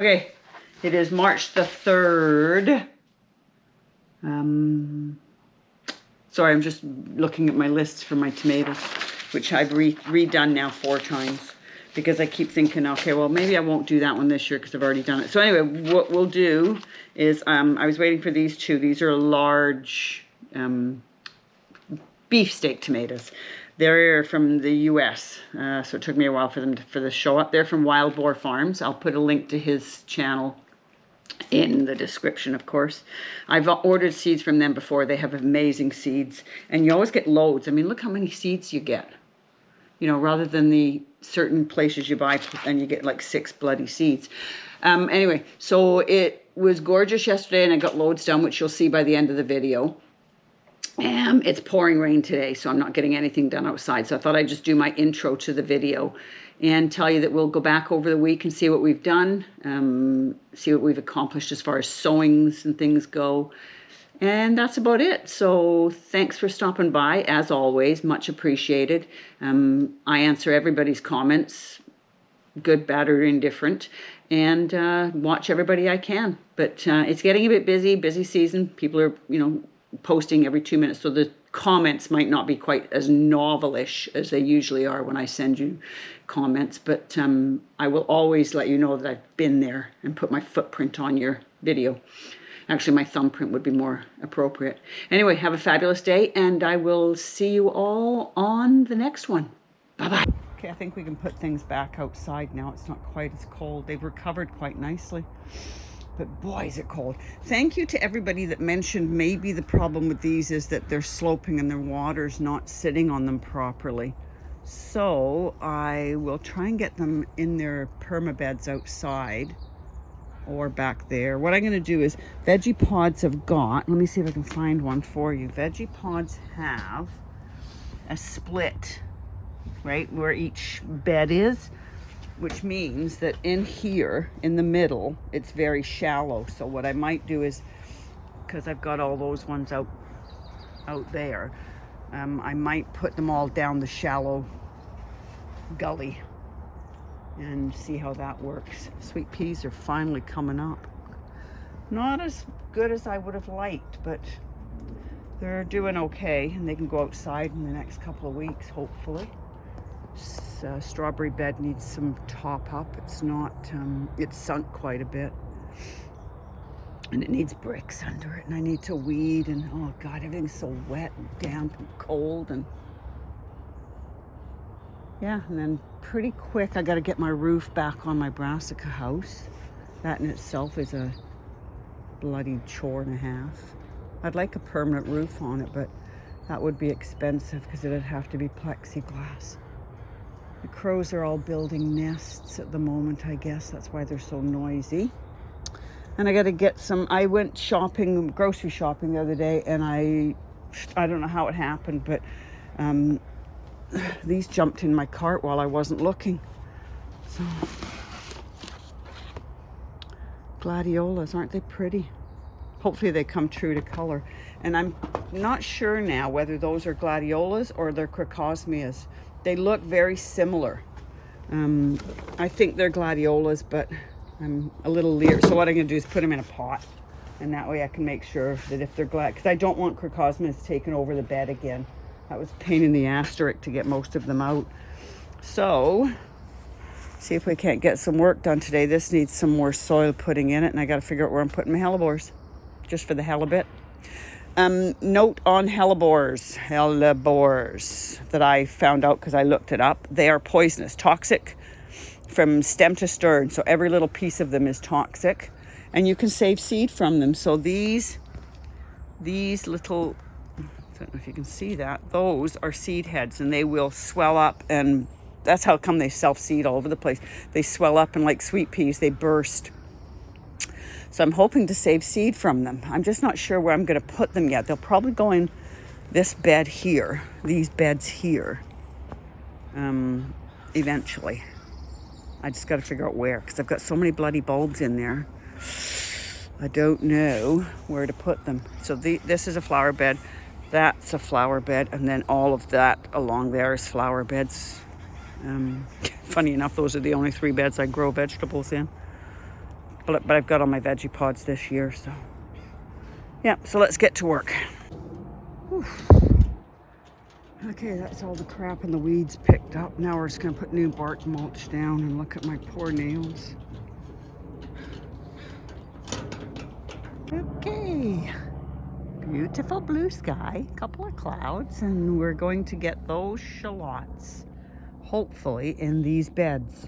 Okay, it is March the 3rd. Sorry, I'm just looking at my lists for my tomatoes, which I've redone now 4 times. Because I keep thinking, okay, well, maybe I won't do that one this year because I've already done it. So anyway, what we'll do is, I was waiting for these 2. These are large beefsteak tomatoes. They're from the US, so it took me a while for them to show up. They're from Wild Boar Farms. I'll put a link to his channel in the description, of course. I've ordered seeds from them before. They have amazing seeds. And you always get loads. I mean, look how many seeds you get. You know, rather than the certain places you buy and you get like 6 bloody seeds. Anyway, so it was gorgeous yesterday and I got loads done, which you'll see by the end of the video. It's pouring rain today, so I'm not getting anything done outside. So I thought I'd just do my intro to the video and tell you that we'll go back over the week and see what we've done, see what we've accomplished as far as sowings and things go. And that's about it. So thanks for stopping by. As always, much appreciated. I answer everybody's comments, good, bad, or indifferent, and watch everybody I can. But it's getting a bit busy season. People are, you know, posting every 2 minutes, so the comments might not be quite as novelish as they usually are when I send you comments. But I will always let you know that I've been there and put my footprint on your video. Actually, my thumbprint would be more appropriate. Anyway, have a fabulous day, and I will see you all on the next one. Bye-bye. Okay, I think we can put things back outside now. It's not quite as cold. They've recovered quite nicely. But boy, is it cold. Thank you to everybody that mentioned maybe the problem with these is that they're sloping and their water's not sitting on them properly. So I will try and get them in their permabeds outside. Or back there. What I'm going to do is, veggie pods have got, let me see if I can find one for you. Veggie pods have a split, right, where each bed is, which means that in here, in the middle, it's very shallow. So what I might do is, because I've got all those ones out there, I might put them all down the shallow gully and see how that works. Sweet peas are finally coming up. Not as good as I would have liked, but they're doing okay, and they can go outside in the next couple of weeks, hopefully. Strawberry bed needs some top up. It's not, it's sunk quite a bit. And it needs bricks under it, and I need to weed, and oh God, everything's so wet and damp and cold, and yeah, and then pretty quick I got to get my roof back on my brassica house. That in itself is a bloody chore and a half. I'd like a permanent roof on it, but that would be expensive because it'd have to be plexiglass. The crows are all building nests at the moment, I guess. That's why they're so noisy. And I got to get some, I went shopping, grocery shopping the other day, and I don't know how it happened, but these jumped in my cart while I wasn't looking. So, gladiolas, aren't they pretty? Hopefully they come true to color. And I'm not sure now whether those are gladiolas or they're crocosmias. They look very similar. I think they're gladiolas, but I'm a little leery. So what I'm going to do is put them in a pot. And that way I can make sure that if they're because I don't want crocosmias taking over the bed again. That was a pain in the asterisk to get most of them out. So, see if we can't get some work done today. This needs some more soil putting in it, and I got to figure out where I'm putting my hellebores, just for the hell of it. Note on hellebores that I found out because I looked it up. They are poisonous, toxic from stem to stern. So every little piece of them is toxic, and you can save seed from them. So these little, I don't know if you can see that, those are seed heads, and they will swell up, and that's how come they self-seed all over the place. They swell up, and like sweet peas, they burst. So I'm hoping to save seed from them. I'm just not sure where I'm going to put them yet. They'll probably go in this bed here, these beds here, eventually. I just got to figure out where, because I've got so many bloody bulbs in there. I don't know where to put them. So this is a flower bed. That's a flower bed, and then all of that along there is flower beds. Funny enough, those are the only 3 beds I grow vegetables in. but I've got all my veggie pods this year, so yeah. So let's get to work. Whew. Okay, that's all the crap and the weeds picked up. Now we're just gonna put new bark mulch down and look at my poor nails. Okay, beautiful blue sky, couple of clouds, and we're going to get those shallots, hopefully, in these beds.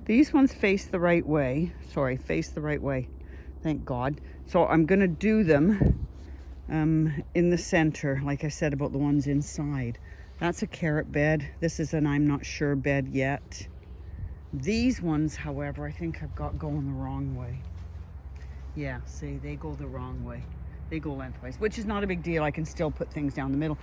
These ones face the right way. Sorry, face the right way. Thank God. So I'm gonna do them in the center, like I said about the ones inside. That's a carrot bed. This is an I'm not sure bed yet. These ones, however, I think I've got going the wrong way. Yeah, see, they go the wrong way. They go lengthwise, which is not a big deal. I can still put things down the middle.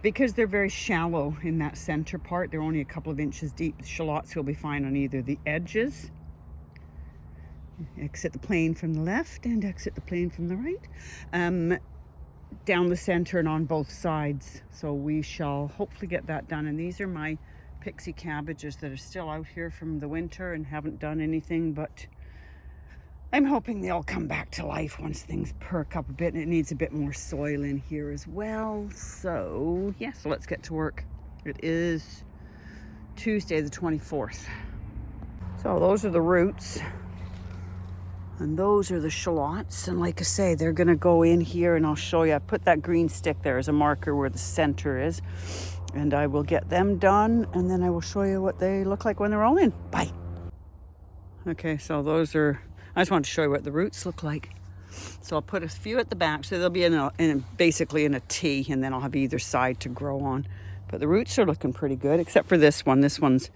Because they're very shallow in that center part, they're only a couple of inches deep. The shallots will be fine on either the edges. Exit the plane from the left and exit the plane from the right. Down the center and on both sides. So we shall hopefully get that done. And these are my pixie cabbages that are still out here from the winter and haven't done anything, but I'm hoping they'll come back to life once things perk up a bit, and it needs a bit more soil in here as well. So yeah, so let's get to work. It is Tuesday the 24th. So those are the roots and those are the shallots, and like I say, they're gonna go in here, and I'll show you. I put that green stick there as a marker where the center is, and I will get them done, and then I will show you what they look like when they're all in. Bye. Okay, so those are, I just want to show you what the roots look like. So I'll put a few at the back, so they'll be basically in a T, and then I'll have either side to grow on. But the roots are looking pretty good, except for this one. This one's,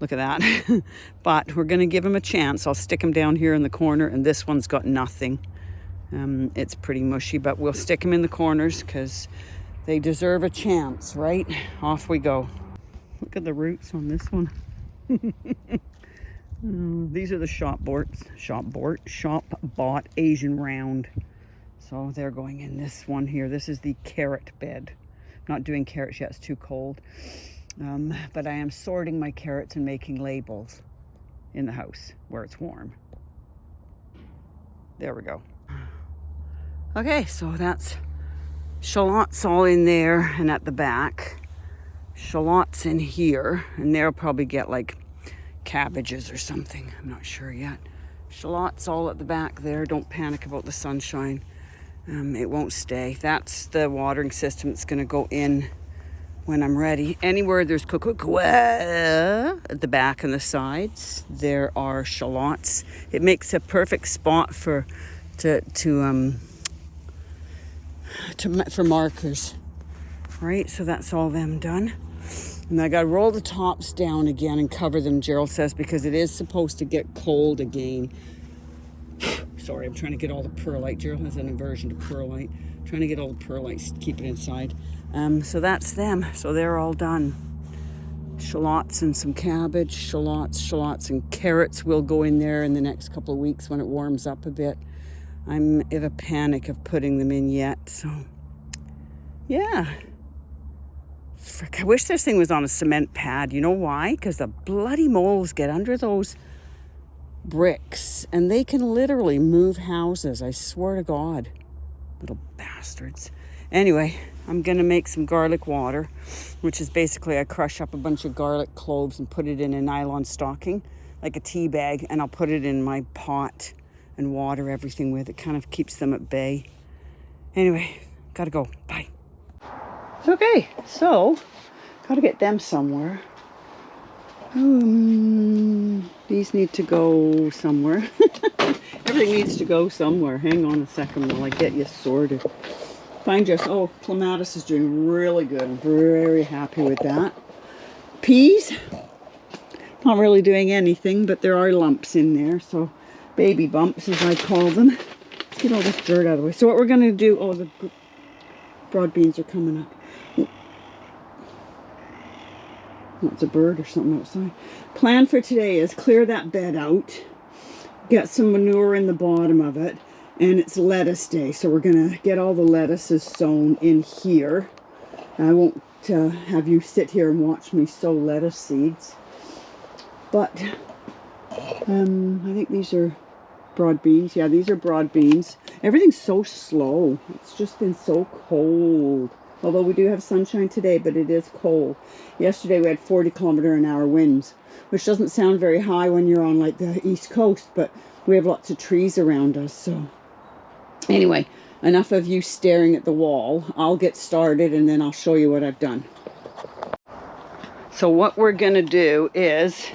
look at that. But we're going to give them a chance. I'll stick them down here in the corner, and this one's got nothing. It's pretty mushy, but we'll stick them in the corners because they deserve a chance, right? Off we go. Look at the roots on this one. These are the shop bought Asian round. So they're going in this one here. This is the carrot bed. I'm not doing carrots yet, it's too cold. But I am sorting my carrots and making labels in the house where it's warm. There we go. Okay, so that's shallots all in there and at the back. Shallots in here, and they'll probably get like cabbages or something. I'm not sure yet. Shallots all at the back there. Don't panic about the sunshine. It won't stay. That's the watering system that's going to go in when I'm ready. Anywhere there's cooooiiirrr at the back and the sides, there are shallots. It makes a perfect spot for markers, right? So that's all them done. And I got to roll the tops down again and cover them, Gerald says, because it is supposed to get cold again. Sorry, I'm trying to get all the perlite. Gerald has an aversion to perlite. I'm trying to get all the perlite, keep it inside. So that's them. So they're all done. Shallots and some cabbage, shallots and carrots will go in there in the next couple of weeks when it warms up a bit. I'm in a panic of putting them in yet. So, yeah. Frick, I wish this thing was on a cement pad. You know why? Because the bloody moles get under those bricks and they can literally move houses. I swear to God. Little bastards. Anyway, I'm going to make some garlic water, which is basically I crush up a bunch of garlic cloves and put it in a nylon stocking, like a tea bag, and I'll put it in my pot and water everything with. It kind of keeps them at bay. Anyway, gotta go. Bye. Okay, so gotta get them somewhere. These need to go somewhere. Everything needs to go somewhere. Hang on a second while I get you sorted. Find just, oh, clematis is doing really good. I'm very happy with that. Peas, not really doing anything, but there are lumps in there. So baby bumps, as I call them. Let's get all this dirt out of the way. So what we're going to do, oh, the broad beans are coming up. That's a bird or something outside. Plan for today is clear that bed out, get some manure in the bottom of it, and it's lettuce day. So we're going to get all the lettuces sown in here. I won't have you sit here and watch me sow lettuce seeds. But I think these are broad beans. Yeah, these are broad beans. Everything's so slow. It's just been so cold. Although we do have sunshine today, but it is cold. Yesterday we had 40-kilometer-an-hour winds, which doesn't sound very high when you're on like the East Coast, but we have lots of trees around us. So anyway, enough of you staring at the wall. I'll get started and then I'll show you what I've done. So what we're going to do is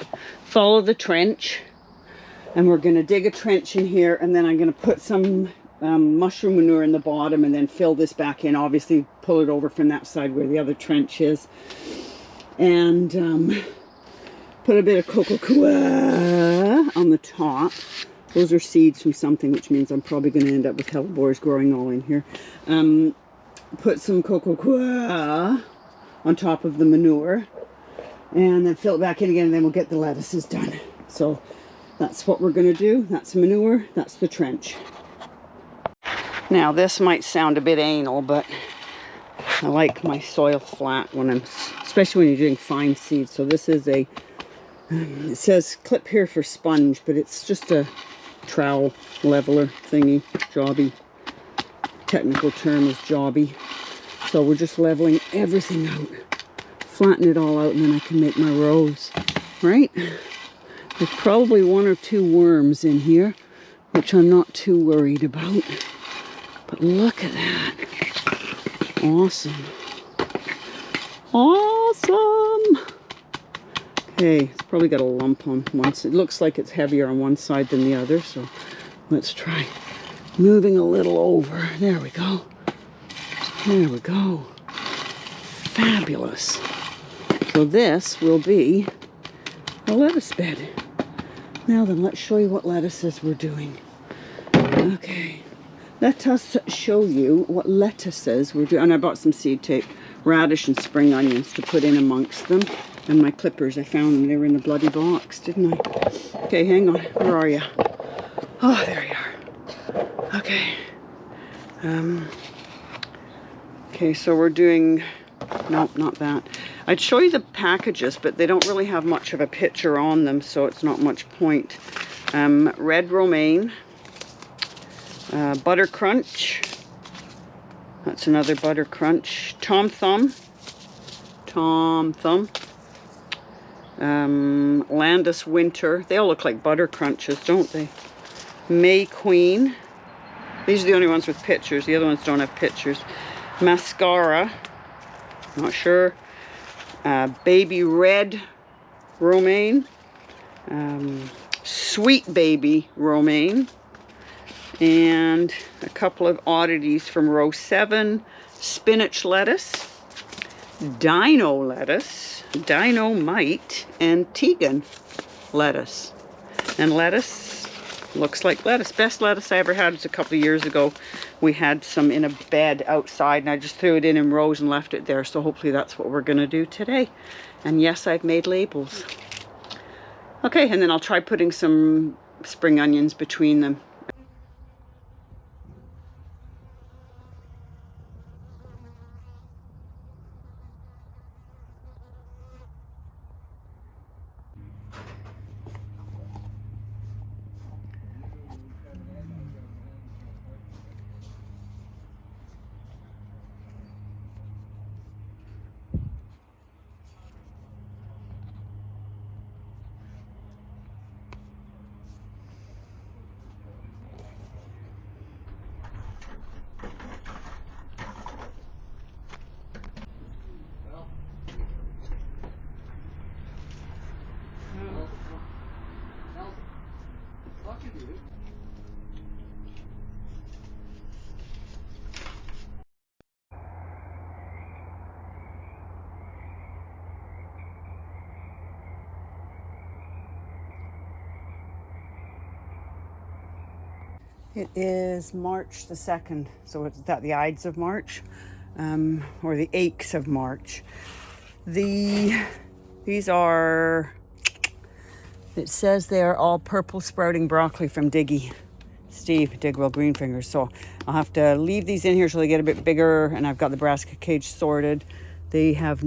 follow the trench, and we're going to dig a trench in here, and then I'm going to put some mushroom manure in the bottom and then fill this back in. Obviously pull it over from that side where the other trench is, and put a bit of cooooiiirrr on the top. Those are seeds from something, which means I'm probably going to end up with hellebores growing all in here. Put some cooooiiirrr on top of the manure, and then fill it back in again, and then we'll get the lettuces done. So that's what we're going to do. That's manure, that's the trench. Now this might sound a bit anal, but I like my soil flat when especially when you're doing fine seeds. So this is a, it says clip here for sponge, but it's just a trowel leveler thingy, jobby. Technical term is jobby. So we're just leveling everything out. Flatten it all out, and then I can make my rows, right? There's probably 1 or 2 worms in here, which I'm not too worried about. But look at that. Awesome. Awesome. Okay, it's probably got a lump on one side. It looks like it's heavier on one side than the other, so let's try moving a little over. There we go. There we go. Fabulous. So this will be a lettuce bed. Now then, let's show you what lettuces we're doing. Okay, let us show you what lettuces we're doing. And I bought some seed tape, radish and spring onions to put in amongst them. And my clippers, I found them. They were in the bloody box, didn't I? Okay, hang on. Where are you? Oh, there you are. Okay. Okay, so we're doing... Nope, not that. I'd show you the packages, but they don't really have much of a picture on them, so it's not much point. Red romaine, butter crunch. That's another butter crunch. Tom Thumb. Landis Winter. They all look like butter crunches, don't they? May Queen. These are the only ones with pictures. The other ones don't have pictures. Mascara. Not sure. Baby red romaine. Sweet baby romaine. And a couple of oddities from row 7. Spinach lettuce. Dino lettuce. Dynamite. And Tegan lettuce. And lettuce looks like lettuce. Best lettuce I ever had was a couple of years ago. We had some in a bed outside, and I just threw it in rows and left it there. So hopefully that's what we're going to do today. And yes, I've made labels. Okay, and then I'll try putting some spring onions between them. It is March the 2nd, so it's that the Ides of March, or the Aches of March. These are, it says they're all purple sprouting broccoli from Diggy, Steve, Digwell Greenfingers. So I'll have to leave these in here so they get a bit bigger, and I've got the brassica cage sorted. They have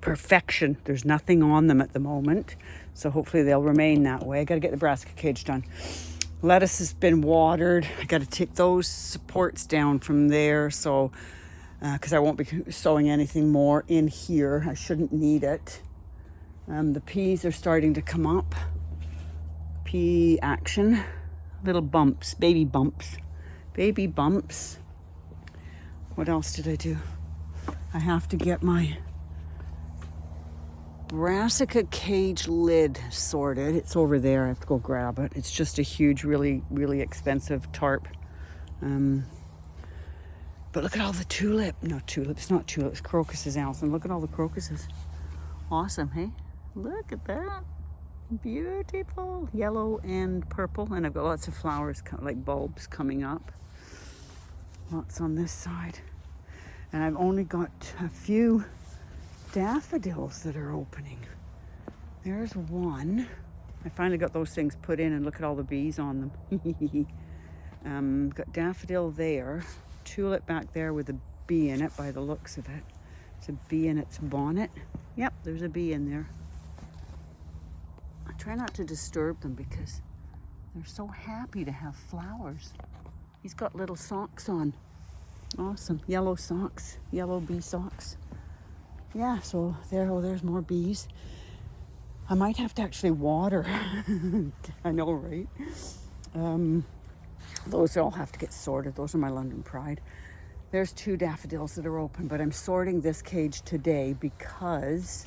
Perfection. There's nothing on them at the moment, so hopefully they'll remain that way. I got to get the brassica cage done. Lettuce has been watered. I got to take those supports down from there, so because I won't be sowing anything more in here. I shouldn't need it. The peas are starting to come up. Pea action. Little bumps, baby bumps. Baby bumps. What else did I do? I have to get my brassica cage lid sorted. It's over there. I have to go grab it. It's just a huge, really, really expensive tarp. But look at all the not tulips, crocuses, Allison. Look at all the crocuses. Awesome, hey? Look at that. Beautiful. Yellow and purple. And I've got lots of flowers, like bulbs coming up. Lots on this side. And I've only got a few daffodils that are opening. There's one. I finally got those things put in, and look at all the bees on them. Got daffodil there. Tulip back there with a bee in it by the looks of it. It's a bee in its bonnet. Yep, there's a bee in there. I try not to disturb them because they're so happy to have flowers. He's got little socks on. Awesome. Yellow socks. Yellow bee socks. Yeah, so there's more bees. I might have to actually water. I know, right? Those all have to get sorted. Those are my London Pride. There's 2 daffodils that are open, but I'm sorting this cage today because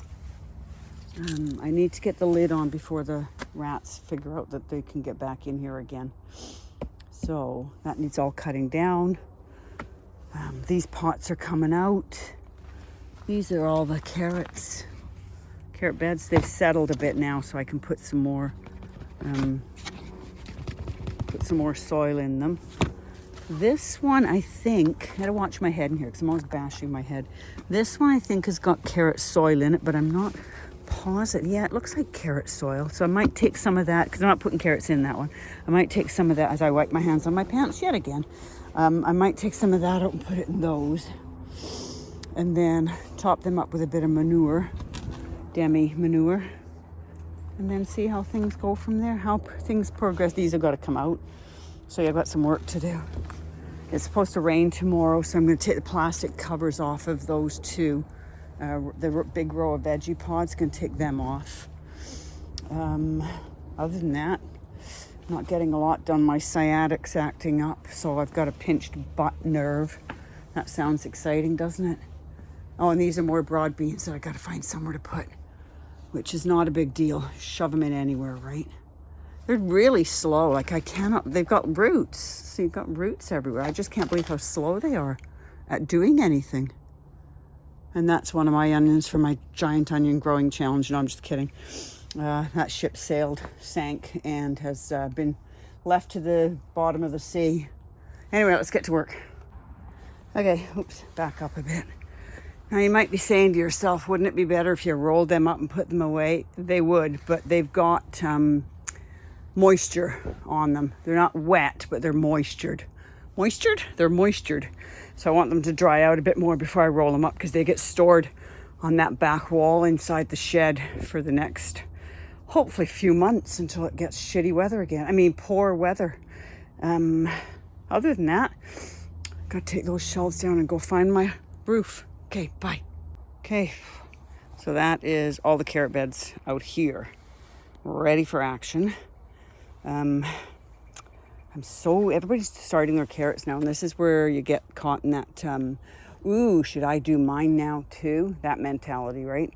I need to get the lid on before the rats figure out that they can get back in here again. So that needs all cutting down. These pots are coming out. These are all the carrots. Carrot beds, they've settled a bit now, so I can put some more soil in them. This one, I think, I gotta watch my head in here because I'm always bashing my head. This one I think has got carrot soil in it, but I'm not positive. Yeah, it looks like carrot soil. So I might take some of that, because I'm not putting carrots in that one. I might take some of that as I wipe my hands on my pants yet again. I might take some of that out and put it in those. And then top them up with a bit of manure, demi manure. And then see how things go from there, how things progress. These have got to come out. So yeah, I've got some work to do. It's supposed to rain tomorrow, so I'm going to take the plastic covers off of those 2. The big row of veggie pods, going to take them off. Other than that, not getting a lot done. My sciatic's acting up, so I've got a pinched butt nerve. That sounds exciting, doesn't it? Oh, and these are more broad beans that I got to find somewhere to put, which is not a big deal. Shove them in anywhere, right? They're really slow. Like I cannot, they've got roots. So you've got roots everywhere. I just can't believe how slow they are at doing anything. And that's one of my onions for my giant onion growing challenge. No, I'm just kidding. That ship sank, and has been left to the bottom of the sea. Anyway, let's get to work. Okay, oops, back up a bit. Now you might be saying to yourself, wouldn't it be better if you rolled them up and put them away? They would, but they've got moisture on them. They're not wet, but they're moistured. Moistured? They're moistured. So I want them to dry out a bit more before I roll them up, because they get stored on that back wall inside the shed for the next, hopefully, few months until it gets shitty weather again. I mean, poor weather. Other than that, got to take those shelves down and go find my roof. Okay, bye. Okay, so that is all the carrot beds out here, ready for action. Everybody's starting their carrots now, and this is where you get caught in that, should I do mine now too? That mentality, right?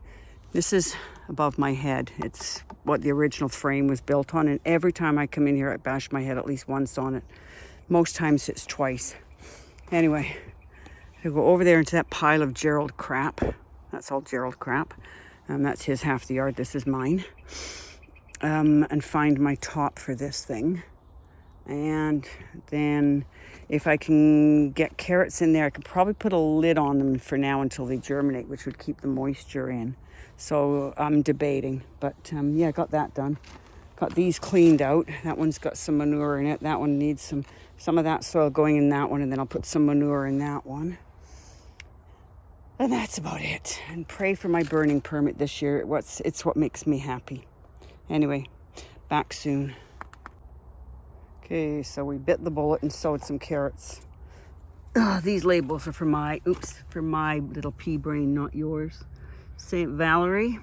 This is above my head. It's what the original frame was built on, and every time I come in here, I bash my head at least once on it. Most times it's twice. Anyway, I go over there into that pile of Gerald crap. That's all Gerald crap. That's his half the yard. This is mine. And find my top for this thing. And then if I can get carrots in there, I could probably put a lid on them for now until they germinate, which would keep the moisture in. So I'm debating. But yeah, I got that done. Got these cleaned out. That one's got some manure in it. That one needs some of that soil going in that one, and then I'll put some manure in that one. And that's about it. And pray for my burning permit this year. It's what makes me happy. Anyway, back soon. Okay, so we bit the bullet and sowed some carrots. These labels are for my little pea brain, not yours. St. Valerie,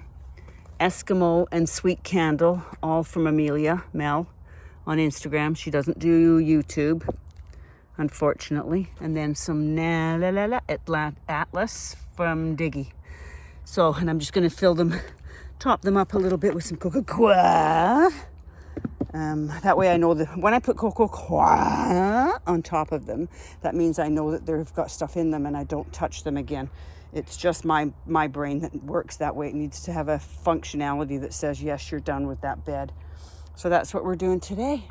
Eskimo, and Sweet Candle, all from Amelia, Mel, on Instagram. She doesn't do YouTube, unfortunately. And then some Atlas from Diggy. So, and I'm just going to top them up a little bit with some Coco. That way I know that when I put Coco on top of them, that means I know that they've got stuff in them and I don't touch them again. It's just my brain that works that way. It needs to have a functionality that says, yes, you're done with that bed. So that's what we're doing today.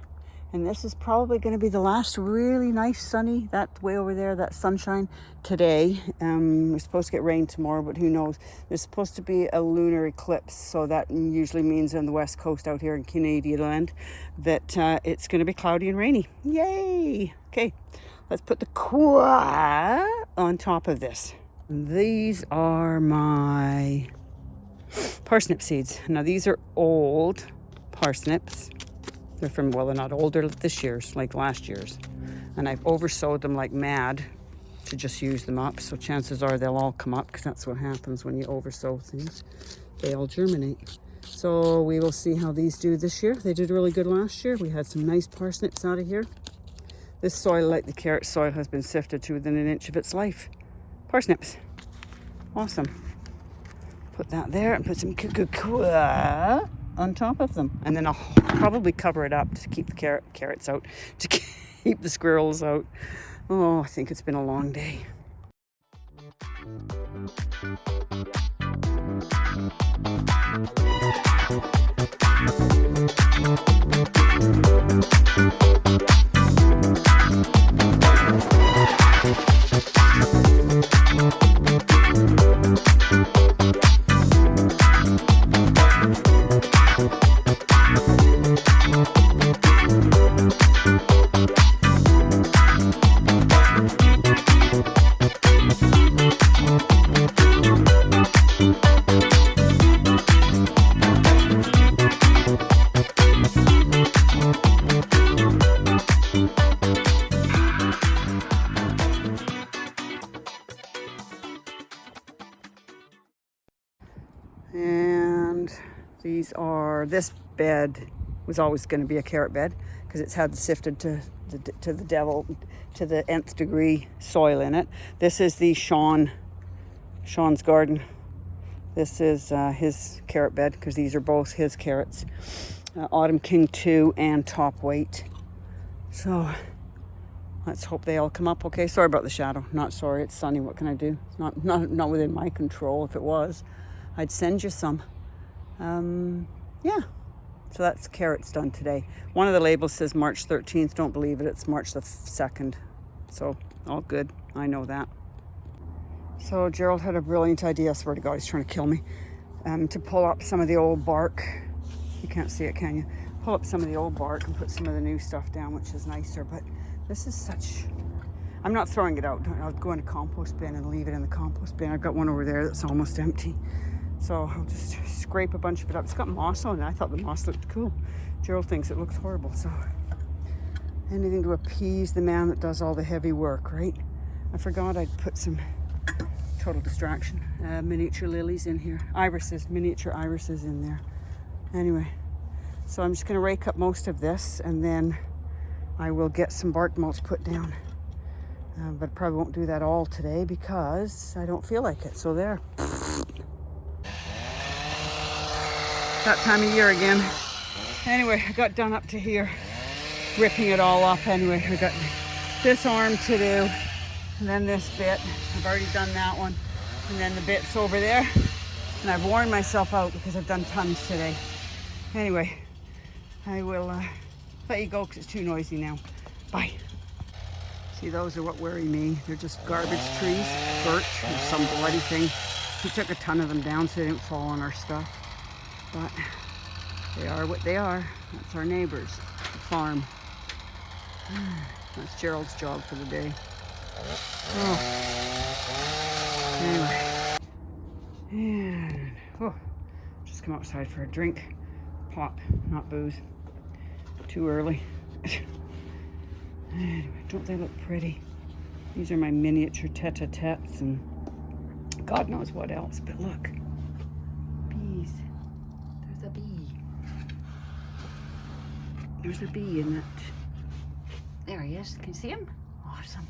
And this is probably going to be the last really nice sunny, that way over there, that sunshine today. We're supposed to get rain tomorrow, but who knows? There's supposed to be a lunar eclipse, so that usually means on the west coast out here in Canadian land that it's going to be cloudy and rainy. Yay! Okay, let's put the on top of this. These are my parsnip seeds. Now these are old parsnips. They're from, well, they're not older this year's, like last year's. And I've oversowed them like mad to just use them up. So chances are they'll all come up because that's what happens when you oversow things. They all germinate. So we will see how these do this year. They did really good last year. We had some nice parsnips out of here. This soil, like the carrot soil, has been sifted to within an inch of its life. Parsnips. Awesome. Put that there and put some cooooiiirrr on top of them, and then I'll probably cover it up to keep the carrots out, to keep the squirrels out. Oh, I think it's been a long day. And this bed was always going to be a carrot bed because it's had sifted to the nth degree soil in it. This is the Shawn's Garden. This is his carrot bed because these are both his carrots. Autumn King 2 and Top Weight. So let's hope they all come up okay. Sorry about the shadow. Not sorry, it's sunny. What can I do? It's not within my control. If it was, I'd send you some. Yeah. So that's carrots done today. One of the labels says March 13th. Don't believe it. It's March the 2nd. So all good. I know that. So Gerald had a brilliant idea. I swear to God, he's trying to kill me. To pull up some of the old bark. You can't see it, can you? Pull up some of the old bark and put some of the new stuff down, which is nicer. But this is such... I'm not throwing it out. I'll go in a compost bin and leave it in the compost bin. I've got one over there that's almost empty. So I'll just scrape a bunch of it up. It's got moss on it. I thought the moss looked cool. Gerald thinks it looks horrible. So anything to appease the man that does all the heavy work, right? I forgot I'd put some, total distraction, miniature lilies in here. Miniature irises in there. Anyway, so I'm just going to rake up most of this and then I will get some bark mulch put down. But probably won't do that all today because I don't feel like it. So there. That time of year again. Anyway, I got done up to here, ripping it all up. Anyway, I got this arm to do, and then this bit. I've already done that one, and then the bits over there. And I've worn myself out because I've done tons today. Anyway, I will let you go because it's too noisy now. Bye. See, those are what worry me. They're just garbage trees, birch, or some bloody thing. We took a ton of them down so they didn't fall on our stuff. But they are what they are. That's our neighbors, the farm. That's Gerald's job for the day. Oh. Anyway. Oh, just come outside for a drink. Pop, not booze. Too early. Anyway, don't they look pretty? These are my miniature tete-a-tetes and God knows what else, but look. Bees. There's a bee. There's a bee in that. There he is. Can you see him? Awesome.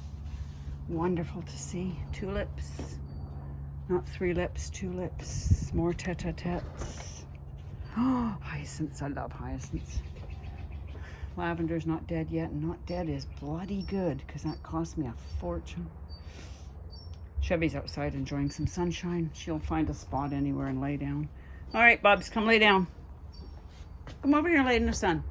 Wonderful to see. Tulips. Not 3 lips, 2 lips. More tete-a-tetes. Oh, hyacinths. I love hyacinths. Lavender's not dead yet, and not dead is bloody good because that cost me a fortune. Chevy's outside enjoying some sunshine. She'll find a spot anywhere and lay down. All right, Bubs, come lay down. Come over here and lay in the sun.